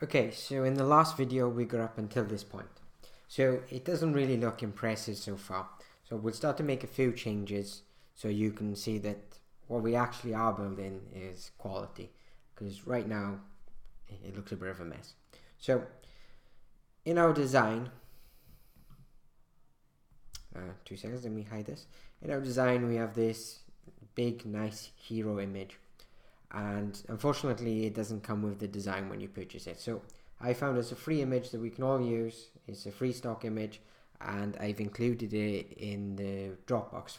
Okay, so in the last video we got up until this point. So it doesn't really look impressive so far. So we'll start to make a few changes so you can see that what we actually are building is quality. Because right now it looks a bit of a mess. So in our design, 2 seconds, let me hide this. In our design we have this big nice hero image. And unfortunately it doesn't come with the design when you purchase it. So I found it's a free image that we can all use. It's a free stock image and I've included it in the Dropbox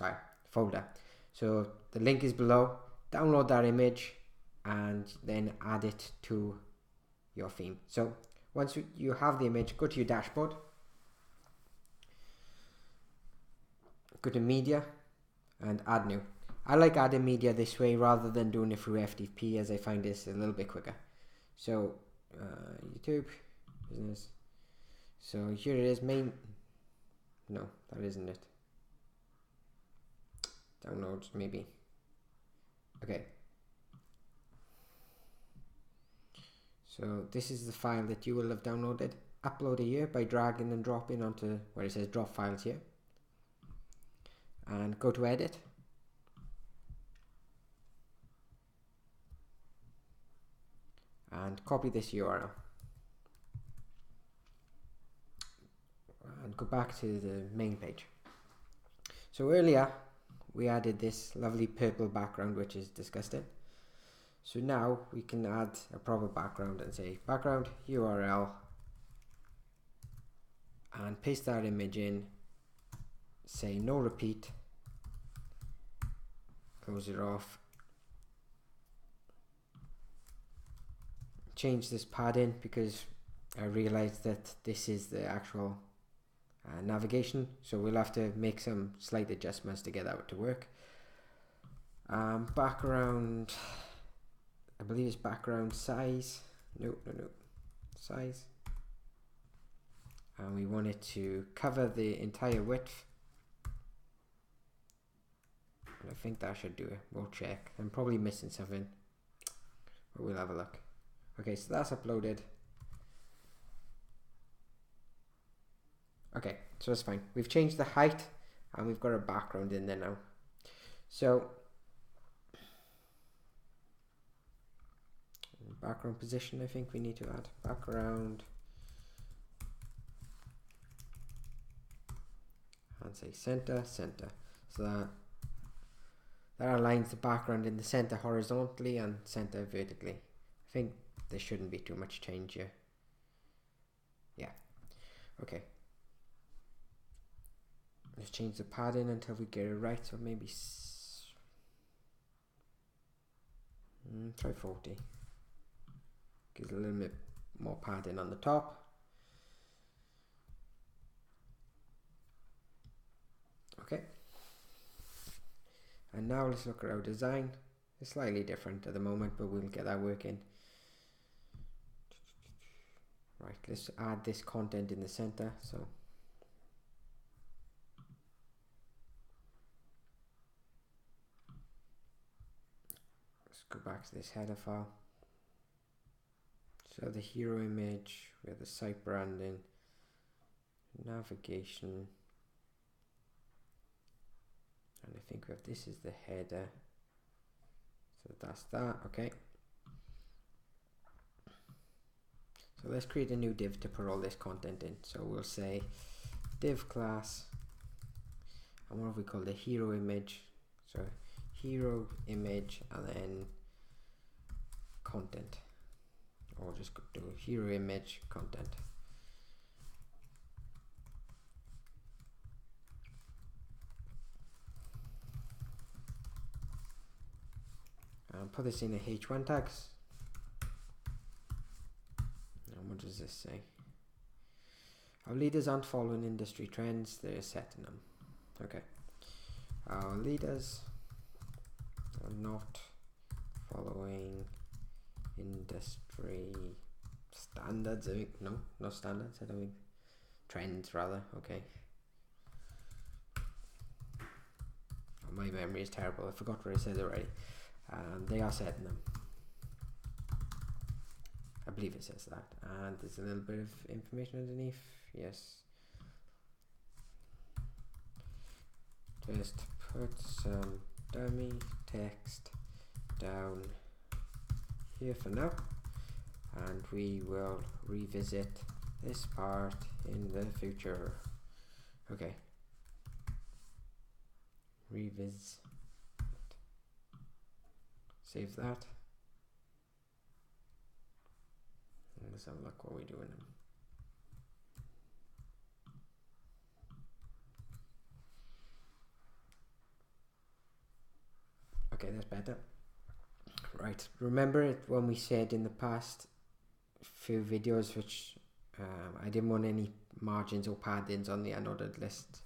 folder. So the link is below. Download that image and then add it to your theme. So once you have the image, go to your dashboard, go to media and add new. I like adding media this way rather than doing it through FTP, as I find this a little bit quicker. So YouTube business. So here it is, main. No, that isn't it. Downloads maybe. Okay. So this is the file that you will have downloaded. Upload it here by dragging and dropping onto where it says drop files here. And go to edit. And copy this URL and go back to the main page. So earlier we added this lovely purple background which is disgusting. So now we can add a proper background and say background URL and paste that image in, say no repeat, close it off, change this padding because I realized that this is the actual navigation, so we'll have to make some slight adjustments to get that to work. Background, I believe it's background size, no, size, and we want it to cover the entire width, and I think that should do it. We'll check. I'm probably missing something, but we'll have a look. Okay, so that's uploaded. Okay, so that's fine. We've changed the height and we've got our background in there now. So background position, I think we need to add background and say center. So that aligns the background in the center horizontally and center vertically. I think there shouldn't be too much change here. Yeah, okay. Let's change the padding until we get it right. So maybe try 40. Gives a little bit more padding on the top. Okay. And now let's look at our design. It's slightly different at the moment, but we'll get that working. Right, let's add this content in the center. So let's go back to this header file. So the hero image, we have the site branding, navigation, and I think we have this is the header. So that's that, okay. So let's create a new div to put all this content in. So we'll say div class, and what have we called the hero image? So hero image and then content, or just do hero image content. And put this in the H1 tags. What does this say? Our leaders aren't following industry trends, they're setting them. Okay. Our leaders are not following industry standards. I think, no, not standards, I don't think. Trends rather, okay. Oh, my memory is terrible, I forgot what I said already. They are setting them. believe it says that, and there's a little bit of information underneath. Yes, just put some dummy text down here for now, and we will revisit this part in the future. Okay, revisit, save that. Let's have a look what we're doing. Okay, that's better. Right, remember it when we said in the past few videos, which I didn't want any margins or paddings on the unordered list.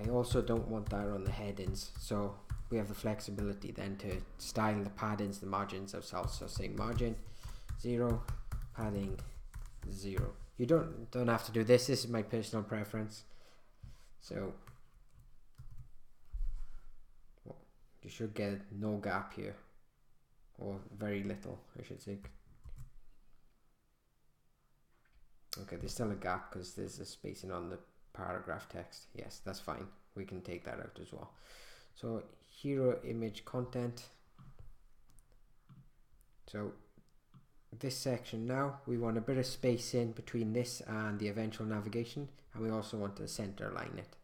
I also don't want that on the headings, so we have the flexibility then to style the paddings, the margins ourselves. So say margin 0, padding 0. You don't have to do this. This is my personal preference. So you should get no gap here, or very little, I should say. Okay, there's still a gap because there's a spacing on the paragraph text. Yes, that's fine. We can take that out as well. So hero image content. So this section now, we want a bit of space in between this and the eventual navigation, and we also want to center line it.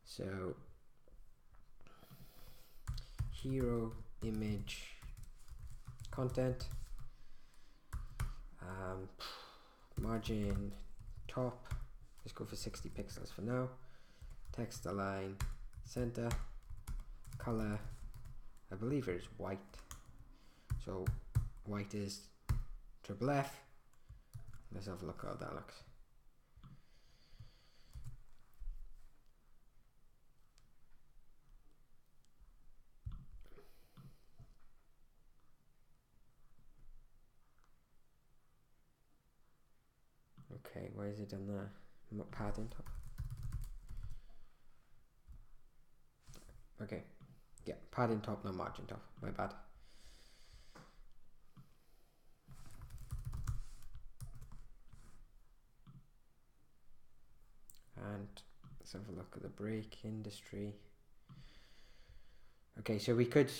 So hero image content, margin top, let's go for 60 pixels for now, text align, center, color, I believe it is white, so white is triple F. Let's have a look how that looks. Okay, why is it on the padding top? Okay, yeah, padding top, no margin top, my bad. And let's have a look at the break industry. Okay, so we could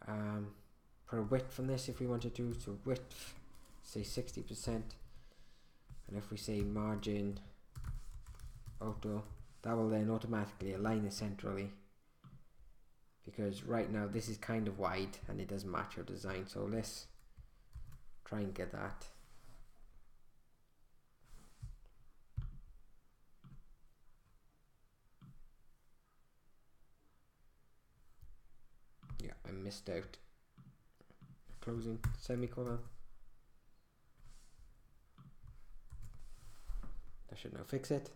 put a width on this if we wanted to. So width, say 60%, and if we say margin auto, that will then automatically align it centrally, because right now this is kind of wide and it doesn't match our design. So let's try and get that. Yeah, I missed out closing semicolon. That should now fix it.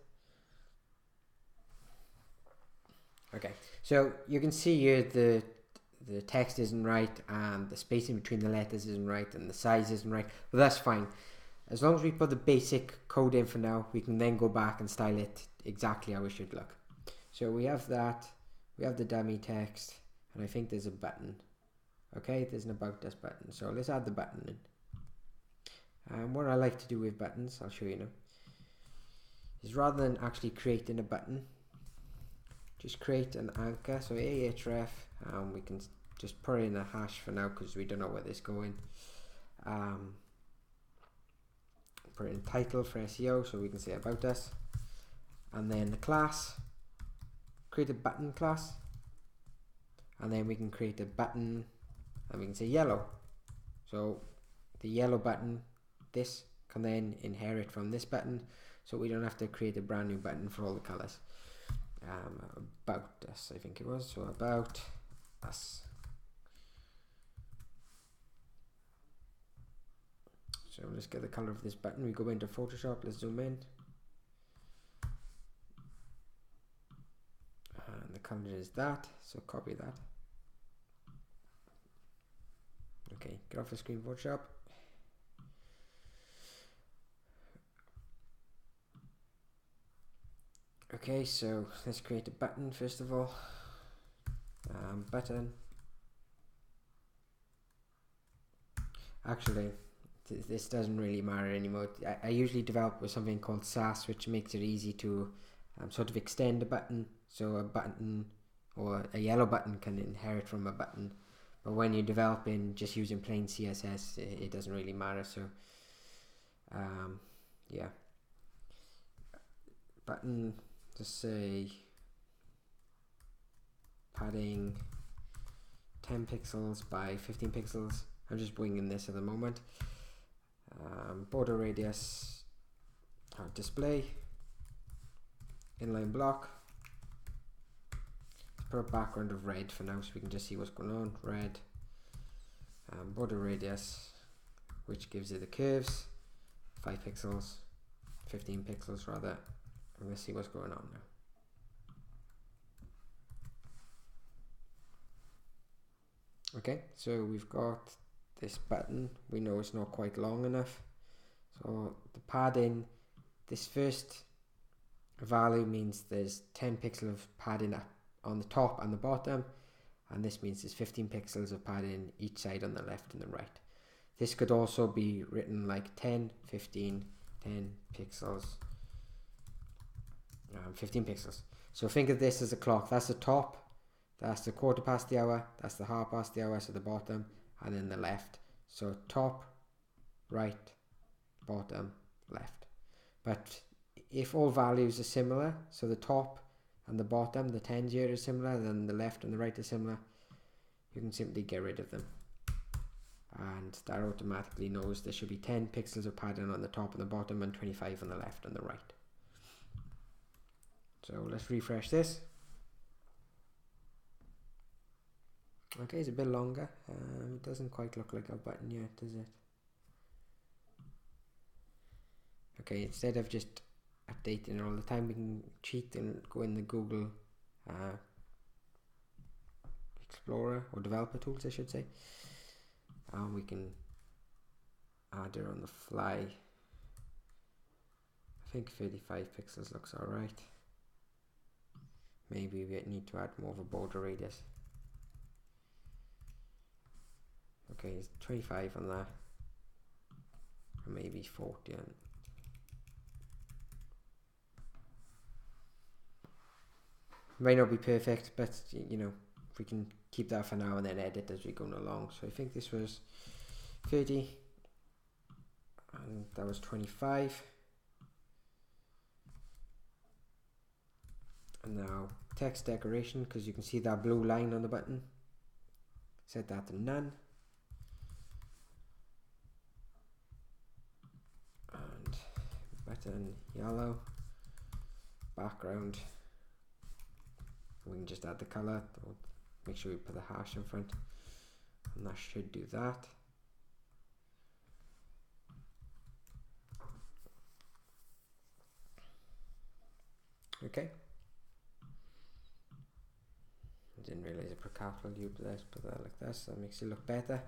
Okay, so you can see here the text isn't right, and the spacing between the letters isn't right, and the size isn't right, but that's fine. As long as we put the basic code in for now, we can then go back and style it exactly how it should look. So we have that, we have the dummy text, and I think there's a button. Okay, there's an about us button, so let's add the button in. And what I like to do with buttons, I'll show you now, is rather than actually creating a button, just create an anchor. So ahref, we can just put in a hash for now because we don't know where this is going. Put in title for SEO, so we can say about us, and then the class, create a button class, and then we can create a button, and we can say yellow. So the yellow button, this can then inherit from this button, so we don't have to create a brand new button for all the colors. About us, I think it was. So about us. So let's get the color of this button. We go into Photoshop, let's zoom in, and the color is that, so copy that. Okay, get off the screen, Photoshop. Okay, so let's create a button first of all. Button. Actually, this doesn't really matter anymore. I usually develop with something called SAS, which makes it easy to sort of extend a button, so a button or a yellow button can inherit from a button. But when you're developing just using plain CSS, it doesn't really matter. So yeah, button, just say padding 10 pixels by 15 pixels. I'm just winging this at the moment. Border radius, display, inline block. Put a background of red for now so we can just see what's going on. Red. Border radius, which gives you the curves, 5 pixels, 15 pixels rather. And we'll see what's going on now. Okay, so we've got this button. We know it's not quite long enough. So the padding, this first value means there's 10 pixels of padding on the top and the bottom, and this means there's 15 pixels of padding each side on the left and the right. This could also be written like 10, 15, 10 pixels, 15 pixels. So think of this as a clock. That's the top, that's the quarter past the hour, that's the half past the hour, so the bottom, and then the left. So top, right, bottom, left. But if all values are similar, so the top and the bottom, the tens here is similar, then the left and the right are similar, you can simply get rid of them. And that automatically knows there should be 10 pixels of padding on the top and the bottom and 25 on the left and the right. So let's refresh this. Okay, it's a bit longer. It doesn't quite look like a button yet, does it? Okay, instead of just updating all the time, we can cheat and go in the Google Explorer or developer tools, I should say, and we can add it on the fly. I think 35 pixels looks alright. Maybe we need to add more of a border radius. Okay, it's 25 on that, or maybe 40 on. Might not be perfect, but you know, we can keep that for now and then edit as we're going along. So I think this was 30 and that was 25. And now text decoration, because you can see that blue line on the button. Set that to none. And button yellow. Background. We can just add the color. Make sure we put the hash in front, and that should do that. Okay. I didn't realize I put capital U, but let's put that like this. That makes it look better.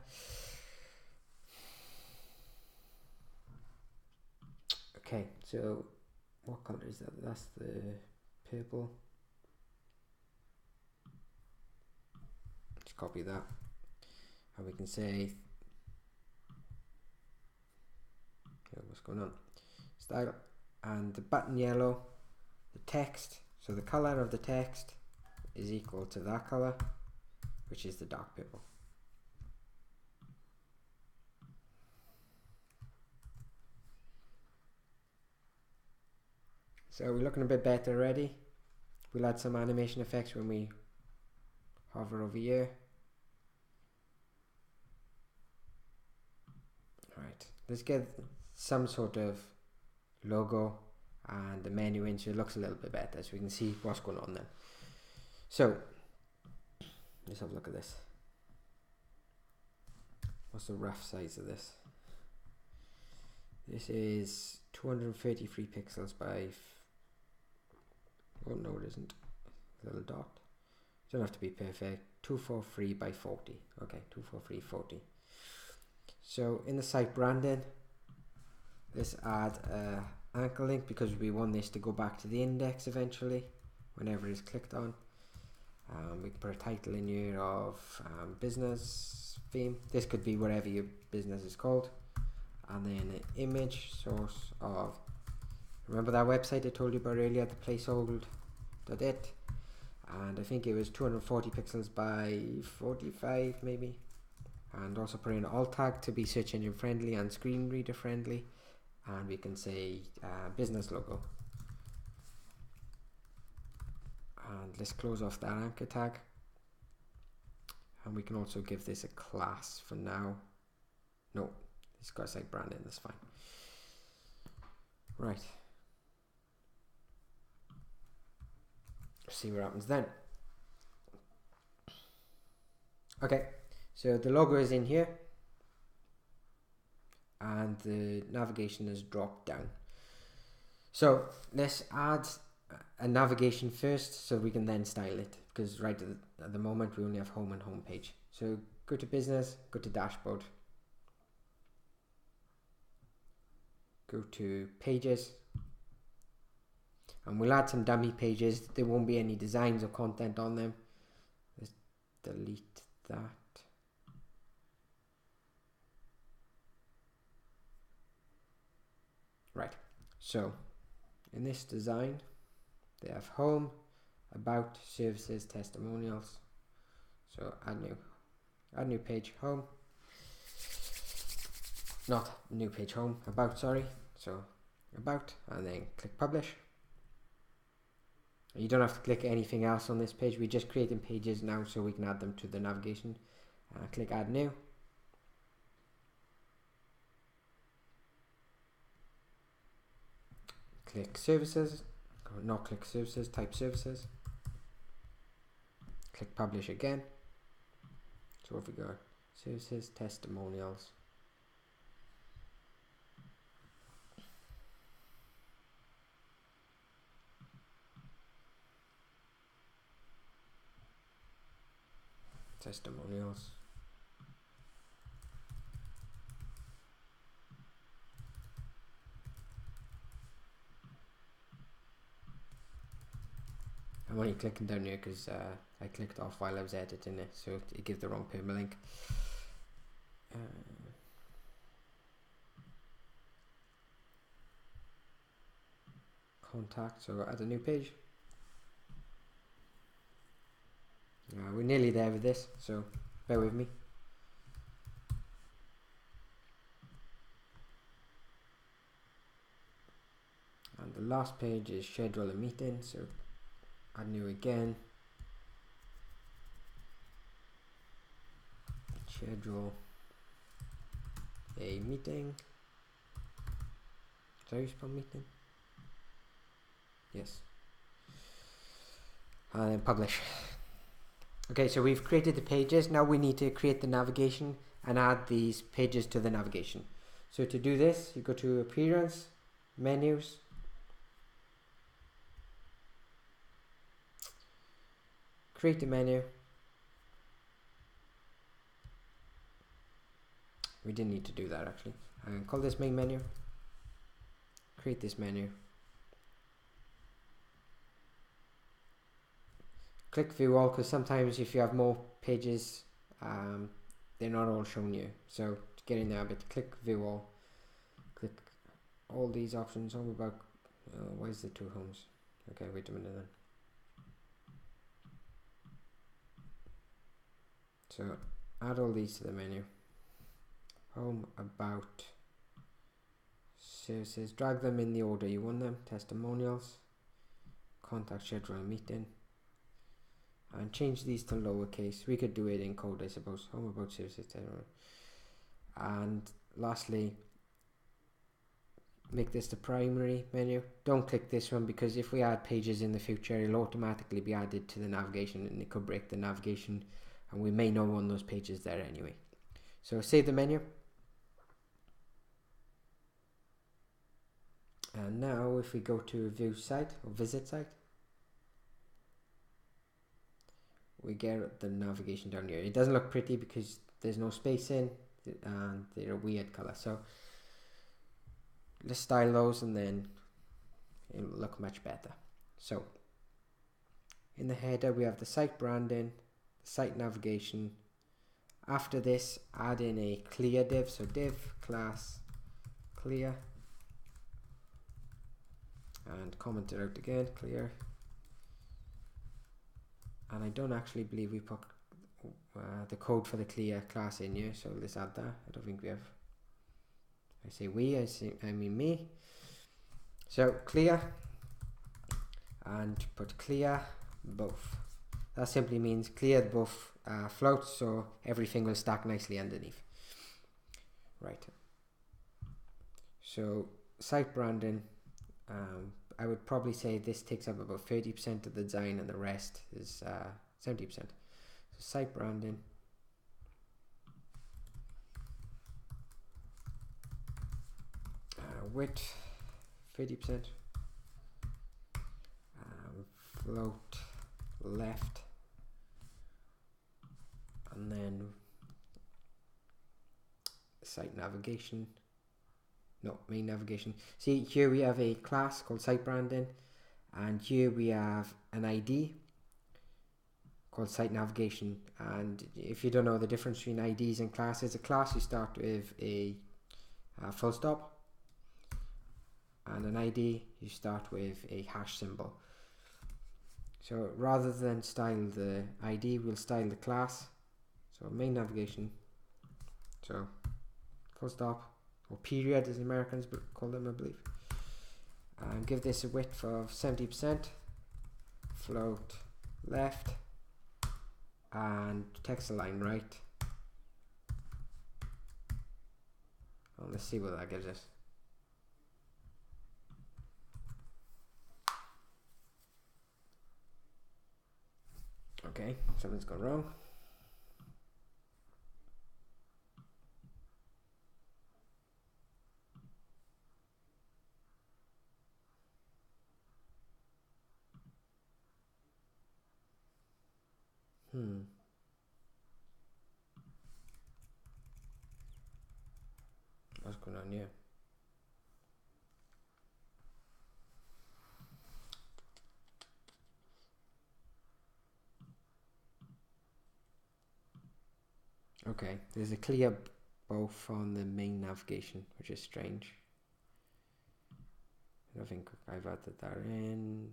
Okay, so what color is that? That's the purple. Just copy that, and we can say, what's going on? Style, and the button yellow, the text. So the color of the text is equal to that color, which is the dark purple. So we're looking a bit better already. We'll add some animation effects when we hover over here. Alright, let's get some sort of logo and the menu in so it looks a little bit better, so we can see what's going on then. So let's have a look at this. What's the rough size of this? This is 233 pixels by oh no, it isn't. A little dot. Don't have to be perfect. 243 by 40. Okay, 243 40. So in the site branding, let's add a anchor link because we want this to go back to the index eventually whenever it's clicked on. We can put a title in here of business theme. This could be whatever your business is called. and then an image source of, remember that website I told you about earlier, the placehold.it, and I think it was 240 pixels by 45 maybe, and also put in an alt tag to be search engine friendly and screen reader friendly, and we can say business logo, and let's close off that anchor tag, and we can also give this a class for now. No, it's got site branding, that's fine. Right, see what happens then. Okay, so the logo is in here and the navigation is dropped down. So let's add a navigation first so we can then style it, because right at the moment we only have home and home page. So go to business, go to dashboard, go to pages, and we'll add some dummy pages. There won't be any designs or content on them. Let's delete that. Right, so in this design they have home, about, services, testimonials. So add new page, home, not new page, home, about, sorry. So about, and then click publish. You don't have to click anything else on this page. We're just creating pages now so we can add them to the navigation. Click add new. Click services, or not click services, type services. Click publish again. So if we go services, testimonials, testimonials, I'm only clicking down here because I clicked off while I was editing it, so it gives the wrong permalink. Contact, so add a new page. We're nearly there with this, so bear with me. And the last page is schedule a meeting, so add new again. Schedule a meeting. Sorry, spell meeting? Yes. And then publish. Okay, so we've created the pages. Now we need to create the navigation and add these pages to the navigation. So to do this, you go to appearance, menus, create a menu. We didn't need to do that actually. And call this main menu. Create this menu. Click view all, because sometimes if you have more pages, they're not all shown you. So to get in there a bit, click view all. Click all these options. Home, about. Where's the two homes? Okay, wait a minute then. So add all these to the menu. Home, about, services. Drag them in the order you want them. Testimonials, contact, schedule a meeting. And change these to lowercase. We could do it in code, I suppose. Home, about, services, and lastly, make this the primary menu. Don't click this one, because if we add pages in the future, it'll automatically be added to the navigation and it could break the navigation, and we may not want those pages there anyway. So save the menu. And now if we go to view site or visit site, we get the navigation down here. It doesn't look pretty because there's no space in and they're a weird color. So let's style those and then it'll look much better. So in the header we have the site branding, the site navigation. After this, add in a clear div, so div class clear, and comment it out again, clear. And I don't actually believe we put the code for the clear class in here, so let's add that. I don't think we have. I say we, I mean me. So clear, and put clear both. That simply means clear both floats, so everything will stack nicely underneath. Right. So site branding, I would probably say this takes up about 30% of the design, and the rest is 70%. So site branding. Width 30%. Float left, and then site navigation. No, main navigation. See, here we have a class called site branding, and here we have an ID called site navigation. And if you don't know the difference between IDs and classes, a class you start with a full stop, and an ID you start with a hash symbol. So rather than style the ID, we'll style the class. So main navigation, so full stop, or period as Americans call them, I believe. And give this a width of 70%, float left, and text align right. And let's see what that gives us. Okay, something's gone wrong. What's going on here? Okay, there's a clear both on the main navigation, which is strange. I don't think I've added that in.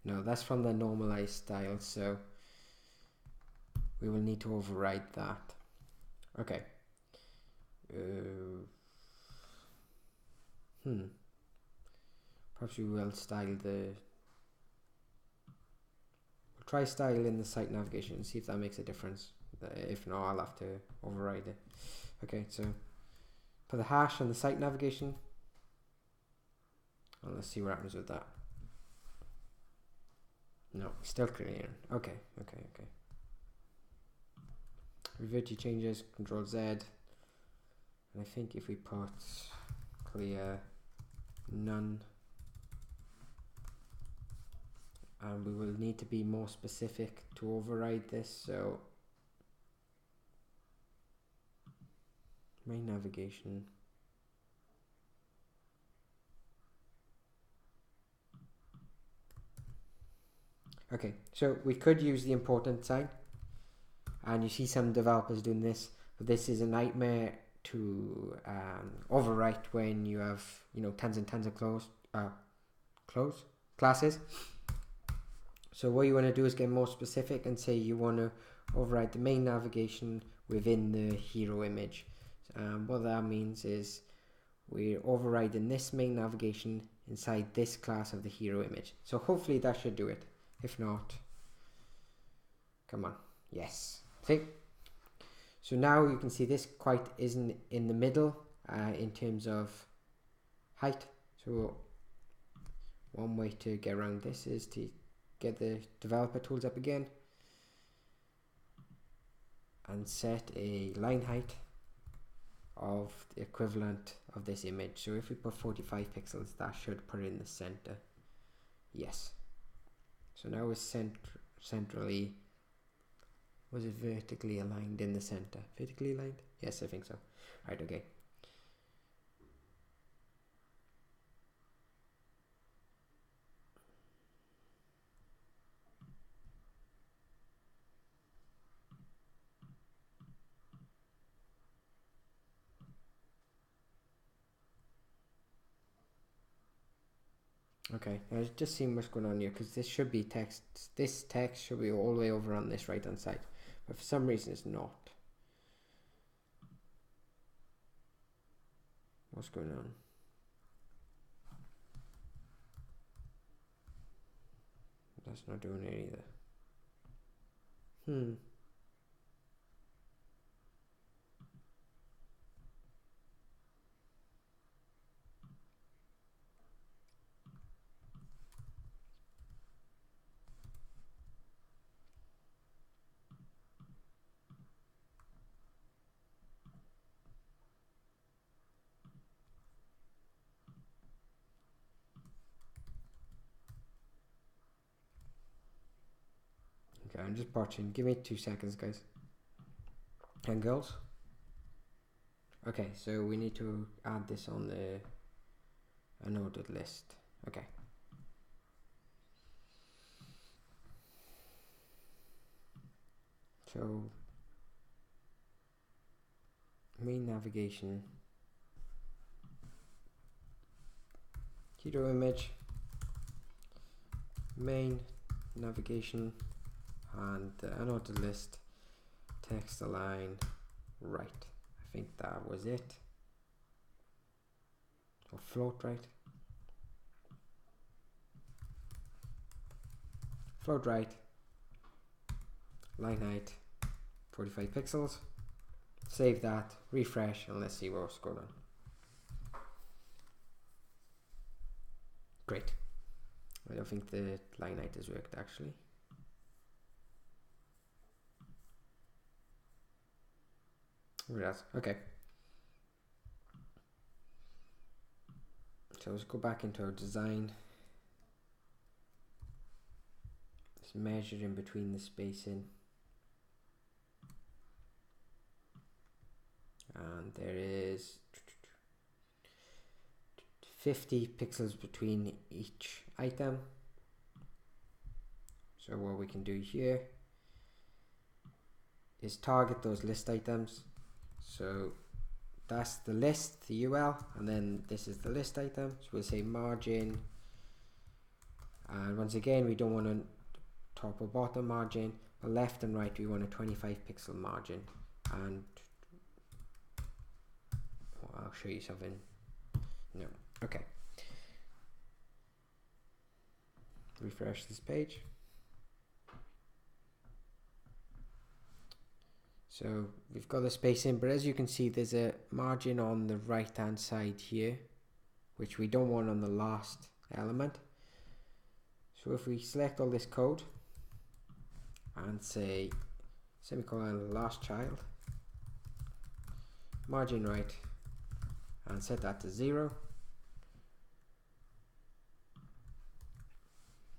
No, that's from the normalized style, so we will need to override that. Okay. Perhaps we will style the. We'll try style in the site navigation and see if that makes a difference. If not, I'll have to override it. Okay, so for the hash and the site navigation, and let's see what happens with that. No, still clear. Okay. Revert your changes, Control Z, and I think if we put clear none, and we will need to be more specific to override this. So main navigation. Okay, so we could use the important sign, and you see some developers doing this, but this is a nightmare to overwrite when you have tons and tons of classes. So what you want to do is get more specific and say you want to override the main navigation within the hero image. What that means is we're overriding this main navigation inside this class of the hero image. So hopefully that should do it. If not, come on, yes. See? So now you can see this quite isn't in the middle in terms of height. So one way to get around this is to get the developer tools up again and set a line height of the equivalent of this image. So if we put 45 pixels, that should put it in the center. Yes. So now it's centrally, was it vertically aligned in the center? Vertically aligned? Yes, I think so. Right, okay. Okay, I was just seeing what's going on here, because this should be text. This text should be all the way over on this right hand side, but for some reason it's not. What's going on? That's not doing it either. Okay, I'm just watching. Give me 2 seconds, guys and girls. Okay, so we need to add this on the unordered list. Okay. So main navigation, hero image, main navigation, and the unordered list, text align right. I think that was it. Or float right. Float right. Line height 45 pixels. Save that, refresh, and let's see what's going on. Great. I don't think the line height has worked actually. Yes. Okay. So let's go back into our design. Let's measure in between the spacing. And there is 50 pixels between each item. So what we can do here is target those list items. So that's the list, the UL, and then this is the list item. So we'll say margin, and once again we don't want a top or bottom margin, but left and right we want a 25 pixel margin. And I'll show you something. No. Okay. Refresh this page. So we've got the spacing, but as you can see, there's a margin on the right hand side here, which we don't want on the last element. So if we select all this code and say semicolon last child, margin right, and set that to 0.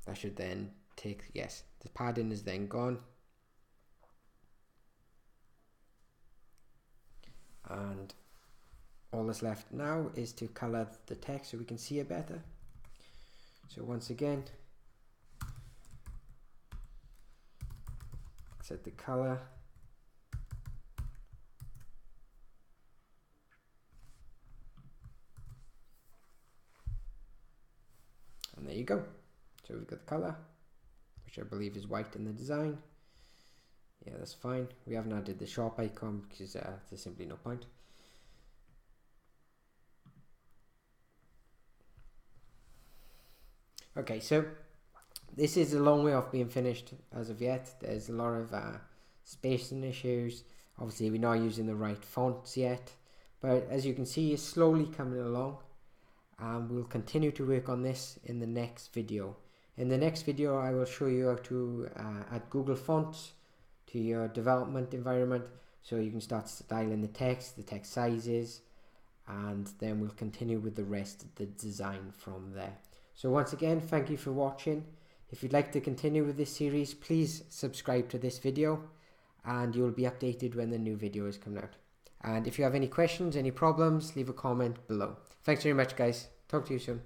That should then take, yes, the padding is then gone. And all that's left now is to color the text so we can see it better. So once again, set the color. And there you go. So we've got the color, which I believe is white in the design. Yeah, that's fine. We haven't added the shop icon because there's simply no point. Okay, so this is a long way off being finished as of yet. There's a lot of spacing issues. Obviously, we're not using the right fonts yet, but as you can see, it's slowly coming along. And we'll continue to work on this in the next video. In the next video, I will show you how to add Google Fonts to your development environment, so you can start styling the text sizes, and then we'll continue with the rest of the design from there. So once again, thank you for watching. If you'd like to continue with this series, please subscribe to this video, and you'll be updated when the new video is coming out. And if you have any questions, any problems, leave a comment below. Thanks very much, guys. Talk to you soon.